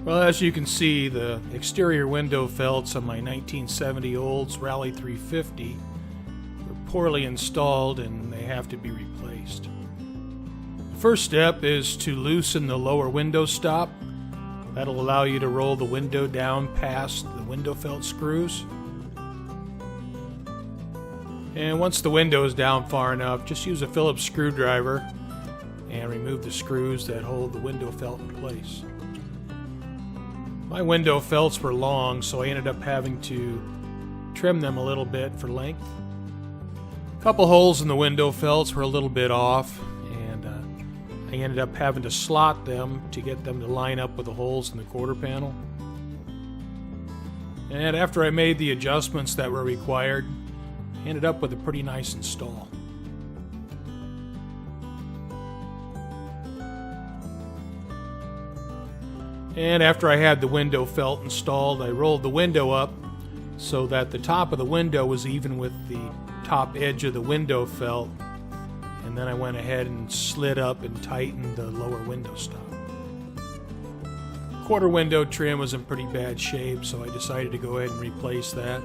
Well, as you can see, the exterior window felts on my 1970 Olds Rallye 350 were poorly installed and they have to be replaced. The first step is to loosen the lower window stop. That'll allow you to roll the window down past the window felt screws. And once the window is down far enough, just use a Phillips screwdriver and remove the screws that hold the window felt in place. My window felts were long, so I ended up having to trim them a little bit for length. A couple holes in the window felts were a little bit off, and I ended up having to slot them to get them to line up with the holes in the quarter panel. And after I made the adjustments that were required, I ended up with a pretty nice install. And after I had the window felt installed, I rolled the window up so that the top of the window was even with the top edge of the window felt. And then I went ahead and slid up and tightened the lower window stop. Quarter window trim was in pretty bad shape, so I decided to go ahead and replace that.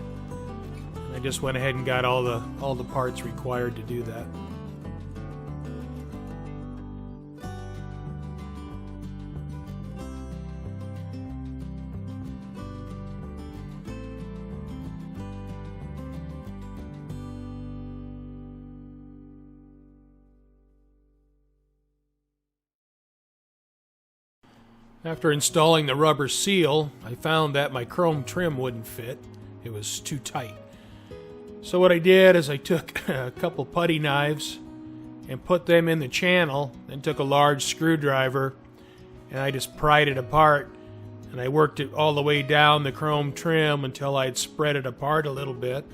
And I just went ahead and got all the parts required to do that. After installing the rubber seal, I found that my chrome trim wouldn't fit. It was too tight. So what I did is I took a couple putty knives and put them in the channel, then took a large screwdriver and I just pried it apart, and I worked it all the way down the chrome trim until I'd spread it apart a little bit.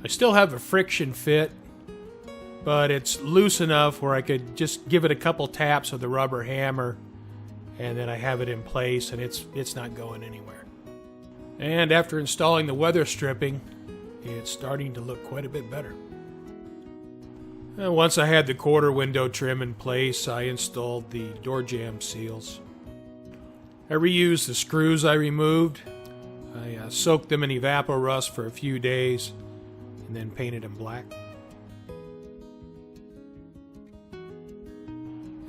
I still have a friction fit, but it's loose enough where I could just give it a couple taps with the rubber hammer, and then I have it in place, and it's not going anywhere. And after installing the weather stripping, it's starting to look quite a bit better. And once I had the quarter window trim in place, I installed the door jamb seals. I reused the screws I removed. I soaked them in Evapor-Rust for a few days and then painted them black.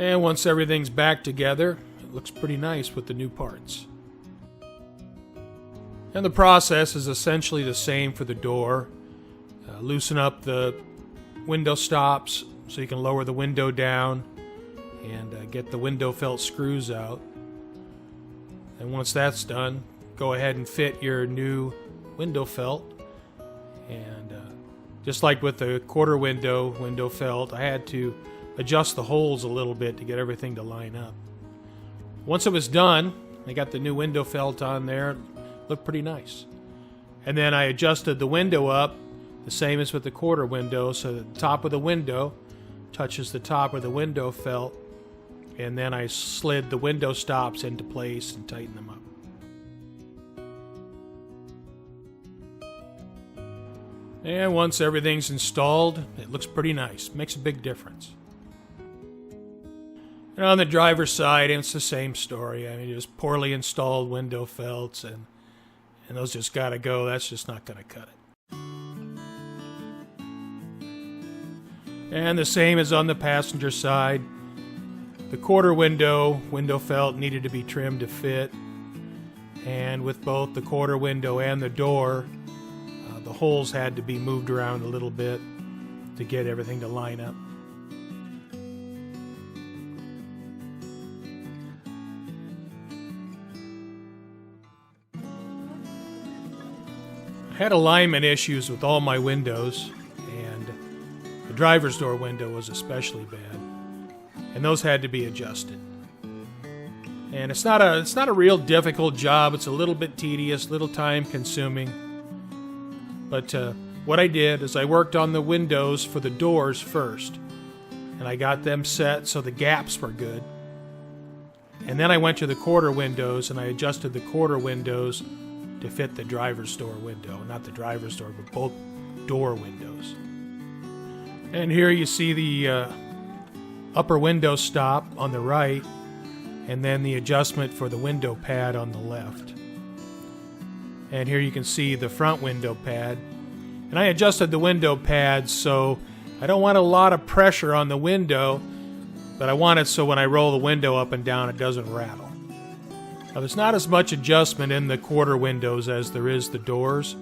And once everything's back together, it looks pretty nice with the new parts. And the process is essentially the same for the door. Loosen up the window stops so you can lower the window down and get the window felt screws out. And once that's done, go ahead and fit your new window felt. And just like with the quarter window felt, I had to adjust the holes a little bit to get everything to line up. Once it was done, I got the new window felt on there. It looked pretty nice. And then I adjusted the window up, the same as with the quarter window, so that the top of the window touches the top of the window felt. And then I slid the window stops into place and tightened them up. And once everything's installed, it looks pretty nice. Makes a big difference. And on the driver's side, it's the same story. I mean, just poorly installed window felts, and those just gotta go. That's just not gonna cut it. And the same as on the passenger side. The quarter window felt needed to be trimmed to fit, and with both the quarter window and the door, the holes had to be moved around a little bit to get everything to line up. I had alignment issues with all my windows, and the driver's door window was especially bad, and those had to be adjusted. And it's not a real difficult job. It's a little bit tedious, little time consuming. But what I did is I worked on the windows for the doors first, and I got them set so the gaps were good. And then I went to the quarter windows and I adjusted the quarter windows to fit the driver's door window. Not the driver's door, but both door windows. And here you see the upper window stop on the right, and then the adjustment for the window pad on the left. And here you can see the front window pad. And I adjusted the window pad so I don't want a lot of pressure on the window, but I want it so when I roll the window up and down it doesn't rattle. Now there's not as much adjustment in the quarter windows as there is the doors,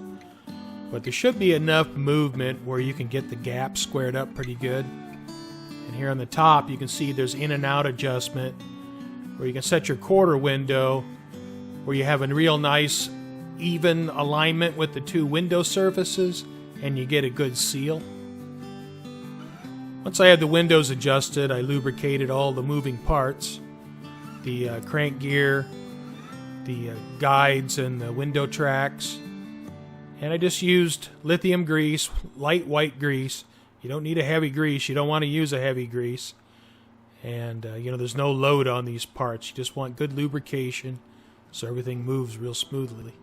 but there should be enough movement where you can get the gap squared up pretty good. And here on the top you can see there's in and out adjustment where you can set your quarter window where you have a real nice even alignment with the two window surfaces and you get a good seal. Once I had the windows adjusted, I lubricated all the moving parts, the crank gear, the guides and the window tracks, and I just used lithium grease, light white grease. You don't need a heavy grease. You don't want to use a heavy grease. And there's no load on these parts. You just want good lubrication so everything moves real smoothly.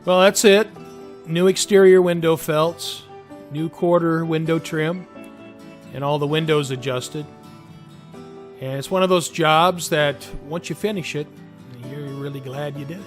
Well, that's it. New exterior window felts, new quarter window trim, and all the windows adjusted. And it's one of those jobs that once you finish it, you're really glad you did it.